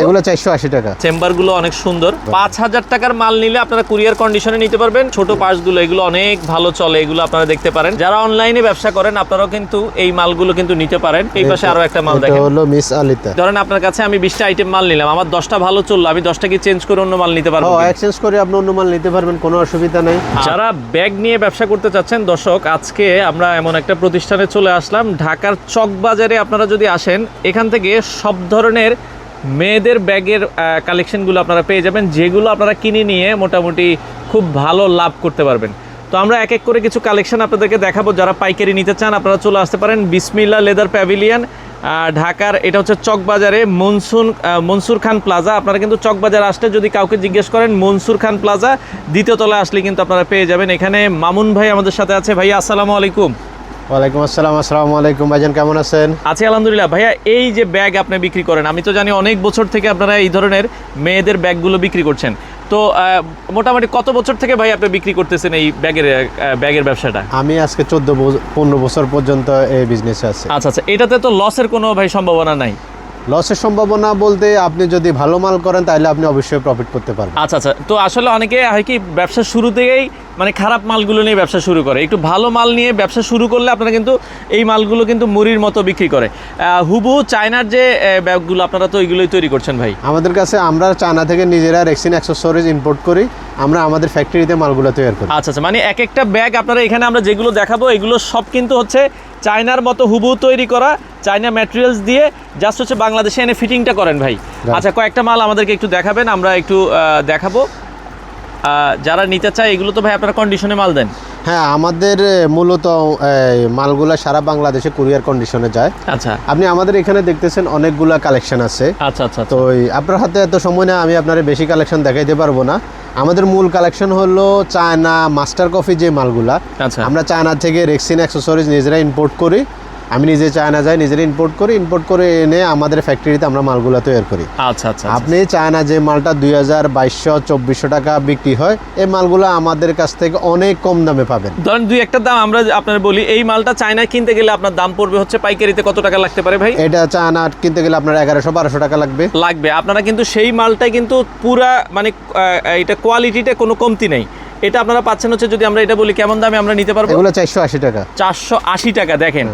এগুলো 480 টাকা। চেম্বারগুলো অনেক সুন্দর। 5000 টাকার মাল নিলে আপনারা কুরিয়ার কন্ডিশনে নিতে পারবেন। ছোট পার্টসগুলো এগুলো অনেক ভালো চলে, এগুলো আপনারা দেখতে পারেন। যারা অনলাইনে ব্যবসা করেন আপনারাও কিন্তু এই মালগুলো কিন্তু নিতে পারেন। এই পাশে আরো একটা মাল দেখেন, এটা হলো মিস আলিতা। ধরেন আপনার কাছে আমি 20টা আইটেম মাল নিলাম, আমার 10টা ভালো চললো, আমি 10টা কি চেঞ্জ করে অন্য মাল নিতে পারবো? এক্সচেঞ্জ করে আপনি অন্য মাল নিতে পারবেন, কোনো অসুবিধা নেই। যারা ব্যাগ নিয়ে ব্যবসা করতে চাচ্ছেন দর্শক, আজকে আমরা এমন একটা প্রতিষ্ঠানে চলে আসলাম, ঢাকার চকবাজারে। আপনারা যদি আসেন এখান থেকে সব ধরনের মেয়েদের ব্যাগের কালেকশনগুলো আপনারা পেয়ে যাবেন, যেগুলো আপনারা কিনে নিয়ে মোটামুটি খুব ভালো লাভ করতে পারবেন। তো আমরা এক এক করে কিছু কালেকশন আপনাদেরকে দেখাবো। যারা পাইকারি নিতে চান আপনারা চলে আসতে পারেন বিসমিল্লাহ লেদার প্যাভিলিয়ন, ঢাকার এটা হচ্ছে চকবাজারে মনসুর খান প্লাজা। আপনারা কিন্তু চকবাজার আসলে যদি কাউকে জিজ্ঞেস করেন মনসুর খান প্লাজা দ্বিতীয় তলায় আসলে কিন্তু আপনারা পেয়ে যাবেন। এখানে মামুন ভাই আমাদের সাথে আছে। ভাইয়া আসসালামু আলাইকুম। ওয়ালাইকুম আসসালাম। আসসালামু আলাইকুম ভাইজান, কেমন আছেন? আছি আলহামদুলিল্লাহ। ভাইয়া এই যে ব্যাগ আপনি বিক্রি করেন, আমি তো জানি অনেক বছর থেকে আপনারা এই ধরনের মেয়েদের ব্যাগগুলো বিক্রি করছেন। তো মোটামুটি কত বছর থেকে ভাই আপনি বিক্রি করতেছেন এই ব্যাগের ব্যবসাটা? আমি আজকে 14-15 বছর পর্যন্ত এই বিজনেসে আছি। আচ্ছা আচ্ছা, এটাতে তো লসের কোনো ভাই সম্ভাবনা নাই? লসের সম্ভাবনা বলতে আপনি যদি ভালো মাল করেন তাহলে আপনি অবশ্যই প্রফিট করতে পারবেন। আচ্ছা আচ্ছা, তো আসলে অনেকে হয় কি ব্যবসা শুরু থেকেই মানে খারাপ মালগুলো নিয়ে ব্যবসা শুরু করে, একটু ভালো মাল নিয়ে ব্যবসা শুরু করলে আপনারা কিন্তু এই মালগুলো কিন্তু মুড়ির মতো বিক্রি করে। হুবহু চায়নার যে ব্যাগগুলো আপনারা তো ওইগুলোই তৈরি করছেন ভাই? আমাদের কাছে আমরা চায়না থেকে নিজেরা রেক্সিন অ্যাক্সেসরিজ ইম্পোর্ট করি, আমরা আমাদের ফ্যাক্টরিতে মালগুলো তৈরি করি। আচ্ছা আচ্ছা, মানে এক একটা ব্যাগ আপনারা এখানে আমরা যেগুলো দেখাবো এগুলো সব কিন্তু হচ্ছে চায়নার মতো হুবহু তৈরি করা, চায়না ম্যাটেরিয়ালস দিয়ে জাস্ট হচ্ছে বাংলাদেশে এনে ফিটিংটা করেন ভাই। আচ্ছা, কয়েকটা মাল আমাদেরকে একটু দেখাবেন, আমরা একটু দেখাবো। যারা নিতে চায় এগুলো তো ভাই আপনারা কন্ডিশনে মাল দেন? হ্যাঁ, আমাদের মূলত মালগুলো সারা বাংলাদেশে কুরিয়ার কন্ডিশনে যায়। আচ্ছা, আপনি আমাদের এখানে দেখতেছেন অনেকগুলা কালেকশন আছে। আচ্ছা আচ্ছা, তো আপনার হাতে এত সময় না, আমি আপনার বেশি কালেকশন দেখাইতে পারবো না। আমাদের মূল কালেকশন হলো চায়না মাস্টার কফি যে মালগুলা। আচ্ছা, আমরা চায়না থেকে রেক্সিন অ্যাক্সেসরিজ নিজেরা ইম্পোর্ট করি। আমি নিজে চায়না যাই, নিজেরা ইম্পোর্ট করে এনে আমাদের ফ্যাক্টরিতে আমরা মালগুলো তৈরি করি। আচ্ছা আচ্ছা, আপনি চায়না যে মালটা 2200-2400 টাকা বিক্রি হয়, এই মালগুলো আমাদের কাছ থেকে অনেক কম দামে পাবেন। ধরেন দুই একটা দাম আমরা আপনার বলি, এই মালটা চায়নায় কিনতে গেলে আপনার দাম পড়বে হচ্ছে পাইকারিতে কত টাকা লাগতে পারে ভাই? এটা চায়না কিনতে গেলে আপনার 1100-1200 টাকা লাগবে। আপনারা কিন্তু সেই মালটাই কিন্তু পুরা মানে এটা কোয়ালিটিতে কোনো কমতি নেই। এটা আপনারা পাচ্ছেন হচ্ছে, যদি আমরা এটা বলি কেমন দামে আমরা নিতে পারবো? এগুলো 480 টাকা। 480 টাকা। দেখেন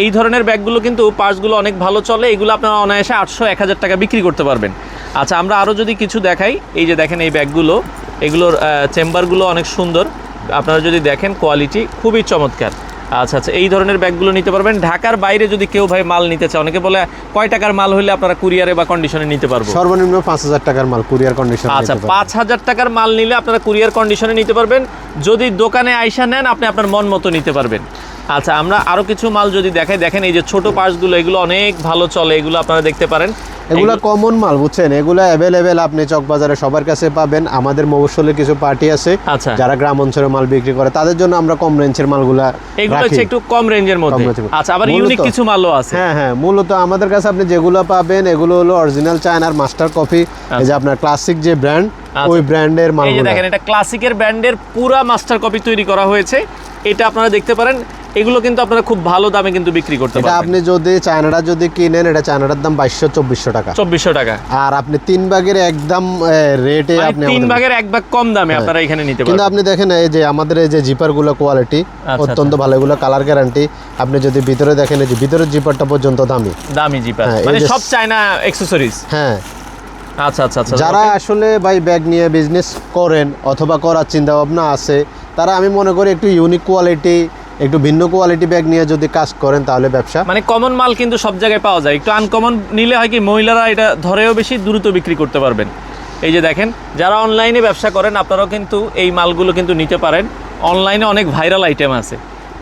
এই ধরনের ব্যাগগুলো কিন্তু পার্টসগুলো অনেক ভালো চলে, এগুলো আপনারা অনায়াসে 800-1000 টাকা বিক্রি করতে পারবেন। আচ্ছা, আমরা আরও যদি কিছু দেখাই, এই যে দেখেন এই ব্যাগগুলো, এগুলোর চেম্বারগুলো অনেক সুন্দর, আপনারা যদি দেখেন কোয়ালিটি খুবই চমৎকার। আচ্ছা আচ্ছা, এই ধরনের ব্যাগগুলো নিতে পারবেন। ঢাকার বাইরে যদি কেউ ভাই মাল নিতে চায়, অনেকে বলে কয় টাকার মাল হলে আপনারা কুরিয়ারে বা কন্ডিশনে নিতে পারবো? সর্বনিম্ন 5000 টাকার মাল কুরিয়ার কন্ডিশনে। আচ্ছা, 5000 টাকার মাল নিলে আপনারা কুরিয়ার কন্ডিশনে নিতে পারবেন। যদি দোকানে আইসা নেন আপনি আপনার মন মতো নিতে পারবেন। আচ্ছা, আমরা আরও কিছু মাল যদি দেখাই, দেখেন এই যে ছোট পার্টসগুলো, এগুলো অনেক ভালো চলে, এগুলো আপনারা দেখতে পারেন। এগুলা কমন মাল, বুঝছেন? এগুলা অ্যাভেলেবেল আপনি চকবাজারে সবার কাছে পাবেন। আমাদের মফস্বলে কিছু পার্টি আছে আচ্ছা, যারা গ্রাম অঞ্চলে মাল বিক্রি করে, তাদের জন্য আমরা কম রেঞ্জের মালগুলা এগুলো হচ্ছে একটু কম রেঞ্জের মধ্যে। আচ্ছা, আবার ইউনিক কিছু মালও আছে। হ্যাঁ হ্যাঁ, মূলত আমাদের কাছে আপনি যেগুলো পাবেন এগুলো হলো অরিজিনাল চায়নার মাস্টার কফি। এই যে আপনার ক্লাসিক যে ব্র্যান্ড, ওই ব্র্যান্ডের মাল। এই যে দেখেন, এটা ক্লাসিকের ব্র্যান্ডের পুরা মাস্টার কপি তৈরি করা হয়েছে, এটা আপনারা দেখতে পারেন। এগুলো কিন্তু আপনারা খুব ভালো দামে কিন্তু বিক্রি করতে পারবেন। এটা আপনি যদি চায়নাটা যদি কিনেন, এটা চায়নাটার দাম 2200-2400 টাকা। 2400 টাকা। আর আপনি 3 ভাগের একদম রেটে আপনি 3 ভাগের 1 ভাগ কম দামে আপনারা এখানে নিতে পারবেন। কিন্তু আপনি দেখেন এই যে আমাদের এই যে জিপারগুলো কোয়ালিটি অত্যন্ত ভালো, এগুলো কালার গ্যারান্টি। আপনি যদি ভিতরে দেখেন, এই যে ভিতরের জিপারটা পর্যন্ত দামি জিপার, মানে সব চায়না অ্যাকসেসরিজ। হ্যাঁ। আচ্ছা আচ্ছা আচ্ছা, যারা আসলে ভাই ব্যাগ নিয়ে বিজনেস করেন অথবা করার চিন্তা ভাবনা আছে, তারা আমি মনে করি একটু ইউনিক কোয়ালিটি, একটু ভিন্ন কোয়ালিটি ব্যাগ নিয়ে যদি কাজ করেন তাহলে ব্যবসা মানে কমন মাল কিন্তু সব জায়গায় পাওয়া যায়, একটু আনকমন নিলে হয় কি মহিলারা এটা ধরেও বেশি দ্রুত বিক্রি করতে পারবেন। এই যে দেখেন, যারা অনলাইনে ব্যবসা করেন আপনারাও কিন্তু এই মালগুলো কিন্তু নিতে পারেন। অনলাইনে অনেক ভাইরাল আইটেম আছে।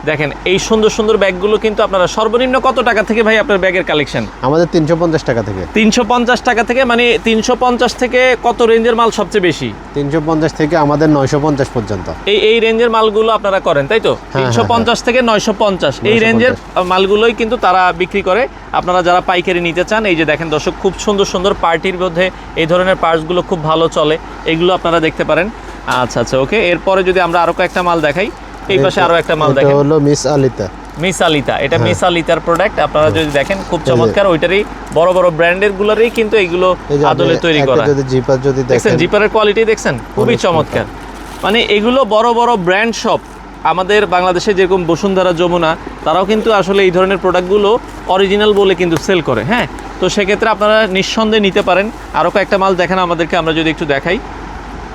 দেখেন এই সুন্দর সুন্দর ব্যাগগুলো কিন্তু আপনারা সর্বনিম্ন কত টাকা থেকে ভাই আপনার ব্যাগের কালেকশন? আমাদের 350 টাকা থেকে। 350 টাকা থেকে, মানে 350 থেকে কত রেঞ্জের মাল সবচেয়ে বেশি? 350 থেকে আমাদের 950 পর্যন্ত এই রেঞ্জের মালগুলো আপনারা করেন, তাই তো? 350 থেকে 950 এই রেঞ্জের মালগুলোই কিন্তু তারা বিক্রি করে। আপনারা যারা পাইকারি নিতে চান, এই যে দেখেন দর্শক, খুব সুন্দর সুন্দর পার্টির মধ্যে এই ধরনের পার্টসগুলো খুব ভালো চলে, এগুলো আপনারা দেখতে পারেন। আচ্ছা আচ্ছা, ওকে। এরপরে যদি আমরা আরো কয়েকটা মাল দেখাই, এই পাশে আরো একটা মাল দেখেন, হলো মিস আলিতা। মিসালিতা, এটা হ্যাঁ। মিসালিতার প্রোডাক্ট। আপনারা যদি দেখেন খুব চমৎকার, ওইটারই বড় বড় ব্র্যান্ডের গুলোরই কিন্তু এইগুলো এই যে আদলে আপনি তৈরি একটা করা। যদি জিপার যদি দেখছেন দেখেন, জিপারের কোয়ালিটি দেখছেন, খুবই অনেক চমৎকার। মানে এগুলো বড় বড় ব্র্যান্ড শপ আমাদের বাংলাদেশে যেরকম বসুন্ধরা, যমুনা, তারাও কিন্তু আসলে এই ধরনের প্রোডাক্টগুলো অরিজিনাল বলে কিন্তু সেল করে। হ্যাঁ, তো সেক্ষেত্রে আপনারা নিঃসন্দেহে নিতে পারেন। আরও কয়েকটা মাল দেখেন আমাদেরকে, আমরা যদি একটু দেখাই।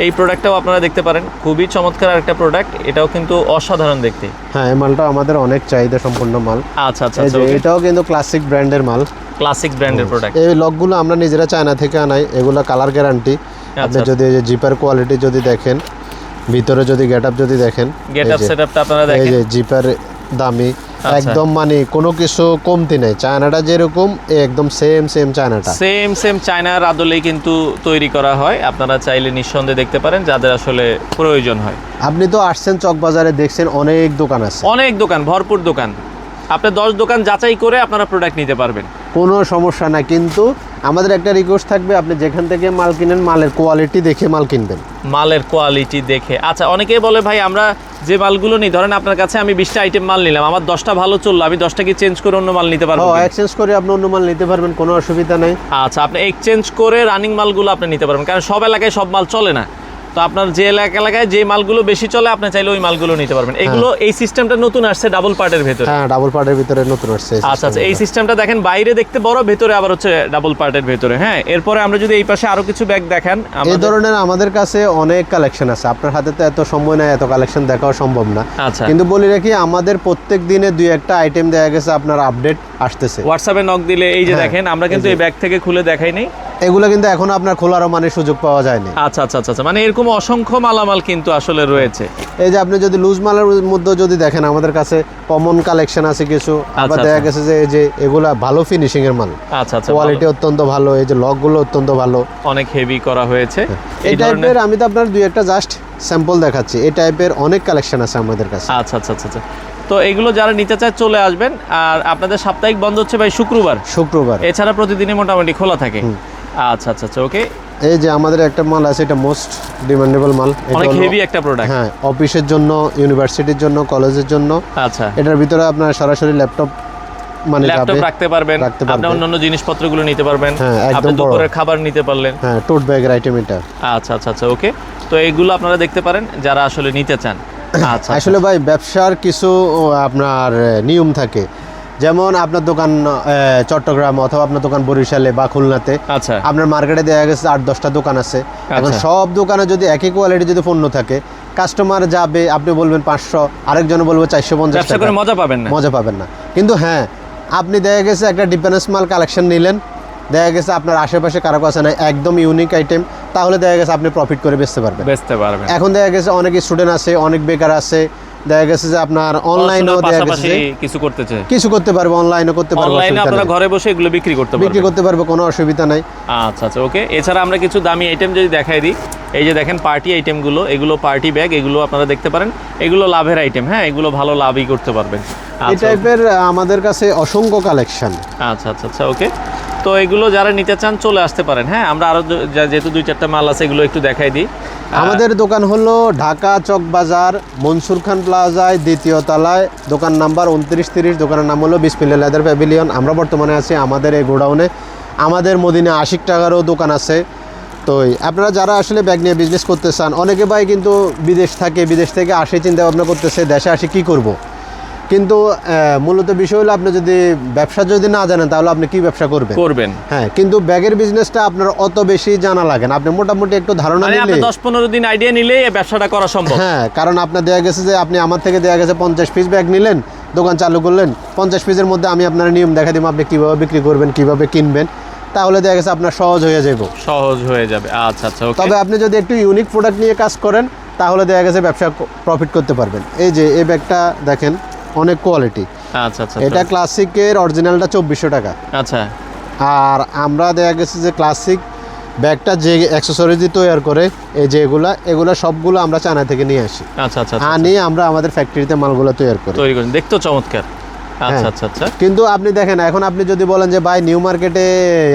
এই প্রোডাক্টটাও আপনারা দেখতে পারেন, খুবই চমৎকার একটা প্রোডাক্ট, এটাও কিন্তু অসাধারণ দেখতে। হ্যাঁ এই মালটা আমাদের অনেক চাহিদা সম্পন্ন মাল। আচ্ছা আচ্ছা, এই যে এটাও কিন্তু ক্লাসিক ব্র্যান্ডের মাল, ক্লাসিক ব্র্যান্ডের প্রোডাক্ট। এই লকগুলো আমরা নিজেরা চায়না থেকে আনাই, এগুলো কালার গ্যারান্টি। আপনি যদি এই যে জিপার কোয়ালিটি যদি দেখেন, ভিতরে যদি গেটআপ যদি দেখেন, গেটআপ সেটআপটা আপনারা এই দেখেন, যে জিপার দামি আচ্ছা। একদম, মানে কোনো কিছু কমতি নেই। চায়নাটা যেরকম একদম সেম সেম চায়নাটা, সেম চায়নার আদলেই কিন্তু তৈরি করা হয়। আপনারা চাইলে নিঃসন্দেহে দেখতে পারেন যাদের আসলে প্রয়োজন হয়। আপনি তো আসছেন চকবাজারে, দেখছেন অনেক দোকান আছে, অনেক দোকান, ভরপুর দোকান। আপনি 10 দোকান যাচাই করে আপনারা প্রোডাক্ট নিতে পারবেন, কোনো সমস্যা না। কিন্তু আমাদের একটা রিকোয়েস্ট থাকবে, আপনি যেখান থেকে মাল কিনেন মালের কোয়ালিটি দেখে মাল কিনবেন। মালের কোয়ালিটি দেখে। আচ্ছা, অনেকেই বলে ভাই আমরা যে মালগুলো নিই, ধরেন আপনার কাছে আমি 20টা আইটেম মাল নিলাম, আমার 10টা ভালো চললো, আমি 10টা কি চেঞ্জ করে অন্য মাল নিতে পারবো? এক্সচেঞ্জ করে আপনি অন্য মাল নিতে পারবেন, কোনো অসুবিধা নেই। আচ্ছা, আপনি এক্সচেঞ্জ করে রানিং মালগুলো আপনি নিতে পারবেন, কারণ সব এলাকায় সব মাল চলে না। তো আপনার যে এলাকায় যে মালগুলো বেশি চলে, আপনি চাইলে ওই মালগুলো নিতে পারবেন। এগুলো এই সিস্টেমটা নতুন আসছে ডাবল পার্টের ভেতরে। হ্যাঁ ডাবল পার্টের ভিতরে নতুন আসছে। আচ্ছা আচ্ছা, এই সিস্টেমটা দেখেন, বাইরে দেখতে বড়, ভেতরে আবার হচ্ছে ডাবল পার্টের ভেতরে। হ্যাঁ, এরপরে আমরা যদি এই পাশে আরো কিছু ব্যাগ দেখান, এই ধরনের আমাদের কাছে অনেক কালেকশন আছে। আপনার হাতে তো এত সময় নাই, এত কালেকশন দেখাও সম্ভব না। আচ্ছা, কিন্তু বলি রাখি, আমাদের প্রত্যেক দিনে 2-1টা আইটেম দেয়া গেছে আপনার আপডেট আসতেছে। হোয়াটসঅ্যাপে নক দিলে এই যে দেখেন, আমরা কিন্তু এই ব্যাগ থেকে খুলে দেখাই নেই, এগুলো কিন্তু এখন আপনার খোলারও মানে সুযোগ পাওয়া যায়নি। আচ্ছা আচ্ছা আচ্ছা, মানে এরকম অসংখ্য মালামাল কিন্তু আসলে রয়েছে। এই যে আপনি যদি লুজ মালের মধ্যে যদি দেখেন, আমাদের কাছে কমন কালেকশন আছে কিছু। আবার দেখা গেছে যে এই যে এগুলা ভালো ফিনিশিং এর মাল, আচ্ছা আচ্ছা, কোয়ালিটি অত্যন্ত ভালো। এই যে লকগুলো অত্যন্ত ভালো, অনেক হেভি করা হয়েছে। এই টাইপের। আমি তো আপনার 2-1টা জাস্ট স্যাম্পল দেখাচ্ছি, এই টাইপের অনেক কালেকশন আছে আমাদের কাছে। আচ্ছা আচ্ছা আচ্ছা আচ্ছা, তো এগুলো যারা নিতে চায় চলে আসবেন। আর আপনাদের সাপ্তাহিক বন্ধ হচ্ছে ভাই শুক্রবার, এছাড়া প্রতিদিনই মোটামুটি খোলা থাকে। আচ্ছা আচ্ছা আচ্ছা, ওকে। এই যে আমাদের একটা মাল আছে, এটা মোস্ট ডিমান্ডেবল মাল, অনেক হেভি একটা প্রোডাক্ট। হ্যাঁ, অফিসের জন্য, ইউনিভার্সিটির জন্য, কলেজের জন্য। আচ্ছা, এটার ভিতরে আপনার সরাসরি ল্যাপটপ মানে ল্যাপটপ রাখতে পারবেন, আপনি অন্যান্য জিনিসপত্রগুলো নিতে পারবেন। হ্যাঁ, আপনি একদম দুপুরের খাবার নিতে পারলেন। হ্যাঁ, টোট ব্যাগের আইটেম এটা। আচ্ছা আচ্ছা আচ্ছা, ওকে। তো এইগুলো আপনারা দেখতে পারেন যারা আসলে নিতে চান। আচ্ছা, আসলে ভাই ব্যবসার কিছু আপনার নিয়ম থাকে। যেমন আপনার দোকান চট্টগ্রাম অথবা আপনার দোকান বরিশালে বা খুলনাতে, আচ্ছা, আপনার মার্কেটে দেখা গেছে 8-10টা দোকান আছে। এখন সব দোকানে যদি একই কোয়ালিটি যদি পণ্য থাকে, কাস্টমার যাবে, আপনি বলবেন 500, আরেকজন বলবে 450 ব্যবসা করে মজা পাবেন না, মজা পাবেন না। কিন্তু হ্যাঁ, আপনি দেখা গেছে একটা ডিফেন্স মাল কালেকশন নিলেন, দেখা গেছে আপনার আশেপাশে কারো কাছে নাই, একদম ইউনিক আইটেম, তাহলে দেখা গেছে আপনি প্রফিট করে বেচতে পারবেন। এখন দেখা গেছে অনেক স্টুডেন্ট আছে, অনেক বেকার আছে, দেখা গেছে যে আপনার অনলাইনেও দেখা গেছে কিছু করতে পারবে, অনলাইনও করতে পারবে, অনলাইনে আপনারা ঘরে বসে এগুলো বিক্রি করতে পারবে, কোনো অসুবিধা নাই। আচ্ছা আচ্ছা, ওকে। এছাড়া আমরা কিছু দামি আইটেম যদি দেখাই দিই, এই যে দেখেন পার্টি আইটেমগুলো, এগুলো পার্টি ব্যাগ, এগুলো আপনারা দেখতে পারেন, এগুলো লাভের আইটেম। হ্যাঁ, এগুলো ভালো লাভই করতে পারবেন। এই টাইপের আমাদের কাছে অসংখ্য কালেকশন। আচ্ছা আচ্ছা আচ্ছা, ওকে। তো এগুলো যারা নিতে চান চলে আসতে পারেন। হ্যাঁ, আমরা আরো যেহেতু 2-4টা মাল আছে, এগুলো একটু দেখাই দিই। আমাদের দোকান হলো ঢাকা চকবাজার মনসুর খান প্লাজায় 2য় তলায়, দোকান নাম্বার 2930, দোকানের নাম হলো বিসমিল্লাহ লেদার প্যাভিলিয়ন। আমরা বর্তমানে আছি আমাদের এই গোডাউনে। আমাদের মদিনা আশিক টাকারও দোকান আছে। তো আপনারা যারা আসলে ব্যাগ নিয়ে বিজনেস করতে চান, অনেকে ভাই কিন্তু বিদেশ থাকে, বিদেশ থেকে আসে চিন্তা ভাবনা করতেছে দেশে আসে কি করব। কিন্তু মূলত বিষয় হলো, আপনি যদি ব্যবসা যদি না জানেন, তাহলে আপনি কি ব্যবসা করবেন। হ্যাঁ, কিন্তু ব্যাগের বিজনেসটা আপনার অত বেশি জানা লাগে না, আপনি মোটামুটি একটু ধারণা নিলে, 10-15 দিন আইডিয়া নিলেই এই ব্যবসাটা করা সম্ভব। হ্যাঁ, কারণ আপনার দেয়া গেছে যে আপনি আমার থেকে দেয়া গেছে 50 পিস ব্যাগ নিলেন, দোকান চালু করলেন, 50 পিসের মধ্যে আমি আপনার নিয়ম দেখা দিব, আপনি কিভাবে বিক্রি করবেন, কিভাবে কিনবেন, তাহলে দেখা গেছে আপনার সহজ হয়ে যাবে। আচ্ছা আচ্ছা, তবে আপনি যদি একটু ইউনিক প্রোডাক্ট নিয়ে কাজ করেন, তাহলে দেখা গেছে ব্যবসা প্রফিট করতে পারবেন। এই যে এই ব্যাগটা দেখেন, অনেক কোয়ালিটি। আচ্ছা আচ্ছা, এটা ক্লাসিকের অরিজিনালটা 2400 টাকা। আচ্ছা, আর আমরা দেখা গেছে যে ক্লাসিক ব্যাগটা যে অ্যাকসেসরিজ তৈরি করে, এই যে এগুলা সবগুলো আমরা চায়না থেকে নিয়ে আসি। আচ্ছা আচ্ছা, আনি আমরা আমাদের ফ্যাক্টরিতে মালগুলো তৈরি করি। দেখতেও চমৎকার। আচ্ছা আচ্ছা আচ্ছা। কিন্তু আপনি দেখেন এখন আপনি যদি বলেন যে ভাই নিউ মার্কেটে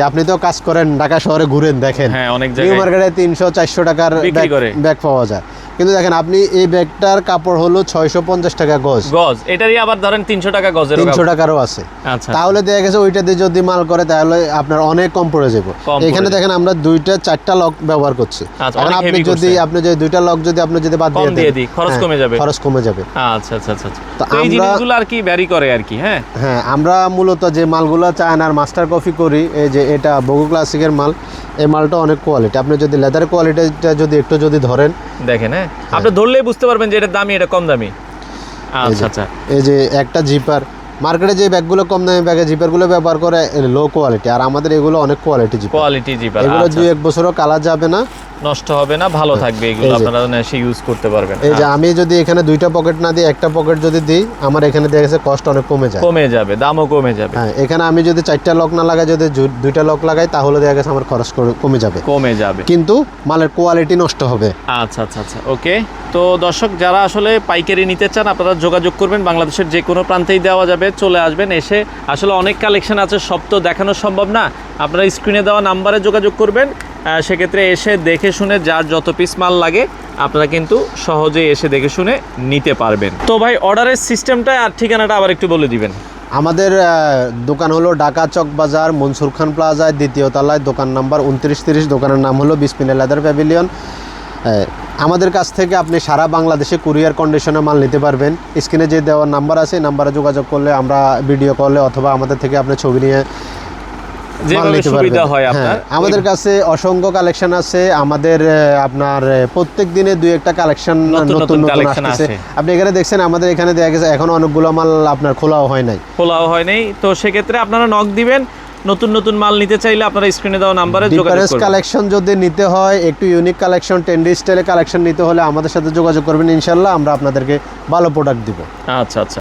আপনি তো কাজ করেন, ঢাকা শহরে ঘুরেন, দেখেন হ্যাঁ অনেক নিউ জায়গায় মার্কেটে 300-400 টাকার বিক্রি করে। ব্যাগ পাওয়া যায়, কিন্তু দেখেন আপনি এই ব্যাগটার কাপড় হলো 650 টাকা গজ, গজ, এটারই আবার ধরেন 300 টাকা গজের। 300 টাকারও আছে। আচ্ছা তাহলে দেখা গেছে ওইটা দিয়ে যদি মাল করে তাহলে আপনার অনেক কম পড়ে যাবে। কম এখানে পড়ে দেখেন আমরা 2-4টা লক ব্যবহার করছি। আচ্ছা, এখন অনেক আপনি heavy যদি করছে। আপনি যে 2টা লক যদি আপনি যদি বাদ কম দিয়ে দিয়ে দেন, দিই, খরচ হ্যাঁ, কমে যাবে। খরচ কমে যাবে। আচ্ছা আচ্ছা আচ্ছা আচ্ছা। তো তো এই আমরা- জিনিসগুলো আর কি ভ্যারি করে আর কি। হ্যাঁ হ্যাঁ, আমরা মূলত যে মালগুলো চায়নার মাস্টার কফি করি, এই যে এটা বগু ক্লাসিকের মাল, এই মালটা অনেক কোয়ালিটি। আপনি যদি লেদার কোয়ালিটিটা যদি একটু যদি ধরেন, দেখেন, হ্যাঁ আপনি ধরলেই বুঝতে পারবেন যে এটা দামি, এটা কম দামি। আচ্ছা আচ্ছা। এই যে একটা জিপার, মার্কেটে যে ব্যাগগুলো কম দামি ব্যাগে জিপারগুলো ব্যবহার করে লো কোয়ালিটি, আর আমাদের এগুলো অনেক কোয়ালিটি জিপার। কোয়ালিটি জিপার, এগুলো আচ্ছা, 2-1 বছরও কালার যাবে না, নষ্ট হবে না, ভালো থাকবে এগুলো, এই যে- আপনারা এসে ইউজ করতে পারবেন। এই যে আমি যদি এখানে 2টা পকেট না দিই, একটা পকেট যদি দিই, আমার এখানে দেখা গেছে কষ্ট অনেক কমে যায়। কমে যাবে, দামও কমে যাবে। হ্যাঁ, এখানে আমি যদি 4টা লক না লাগাই, যদি 2টা লক লাগাই, তাহলে দেখা গেছে আমার খরচ কমে যাবে, কমে যাবে। কিন্তু মালের কোয়ালিটি নষ্ট হবে। আচ্ছা আচ্ছা আচ্ছা, ওকে। তো দর্শক যারা আসলে পাইকারি নিতে চান, আপনারা যোগাযোগ করবেন, বাংলাদেশের যে কোনো প্রান্তেই দেওয়া যাবে, চলে আসবেন এসে। আসলে অনেক কালেকশন আছে, সব তো দেখানো সম্ভব না, আপনারা স্ক্রিনে দেওয়া নাম্বারে যোগাযোগ করবেন। সেক্ষেত্রে এসে দেখে শুনে যার যত পিস মাল লাগে আপনারা কিন্তু সহজেই এসে দেখে শুনে নিতে পারবেন। তো ভাই অর্ডারের সিস্টেমটা আর ঠিকানাটা আবার একটু বলে দিবেন। আমাদের দোকান হলো ঢাকা চক বাজার, মনসুর খান প্লাজায় 2য় তলায়, দোকান নাম্বার 2930, দোকানের নাম হলো বিসমিল্লাহ লেদার প্যাভিলিয়ন। আমাদের কাছ থেকে আপনি সারা বাংলাদেশে কুরিয়ার কন্ডিশনে মাল নিতে পারবেন। স্ক্রিনে যে দেওয়ার নাম্বার আছে, এই নাম্বারে যোগাযোগ করলে আমরা ভিডিও কলে অথবা আমাদের থেকে আপনি ছবি নিয়ে মাল যেভাবে নিতে সুবিধা পারবেন। হয় হ্যাঁ, আপনার। আমাদের কাছে অসংখ্য কালেকশন আছে। আমাদের আপনার প্রত্যেক দিনে 2-1টা কালেকশন নতুন নতুন নতুন collection আসছে। আসে। আপনি এখানে দেখছেন আমাদের এখানে দেখা গেছে এখন অনেকগুলো মাল আপনার খোলাও হয় নাই। খোলাও হয় নাই, তো সেক্ষেত্রে আপনারা নক দিবেন। নতুন নতুন মাল নিতে চাইলে আপনারা স্ক্রিনে দেওয়া নাম্বারে যোগাযোগ ডিফারেন্স করবেন। কালেকশন যদি নিতে হয়, একটু ইউনিক কালেকশন, ট্রেন্ডি স্টাইলে কালেকশন নিতে হলে আমাদের সাথে যোগাযোগ করবেন, ইনশাল্লাহ আমরা আপনাদেরকে ভালো প্রোডাক্ট দিব। আচ্ছা আচ্ছা।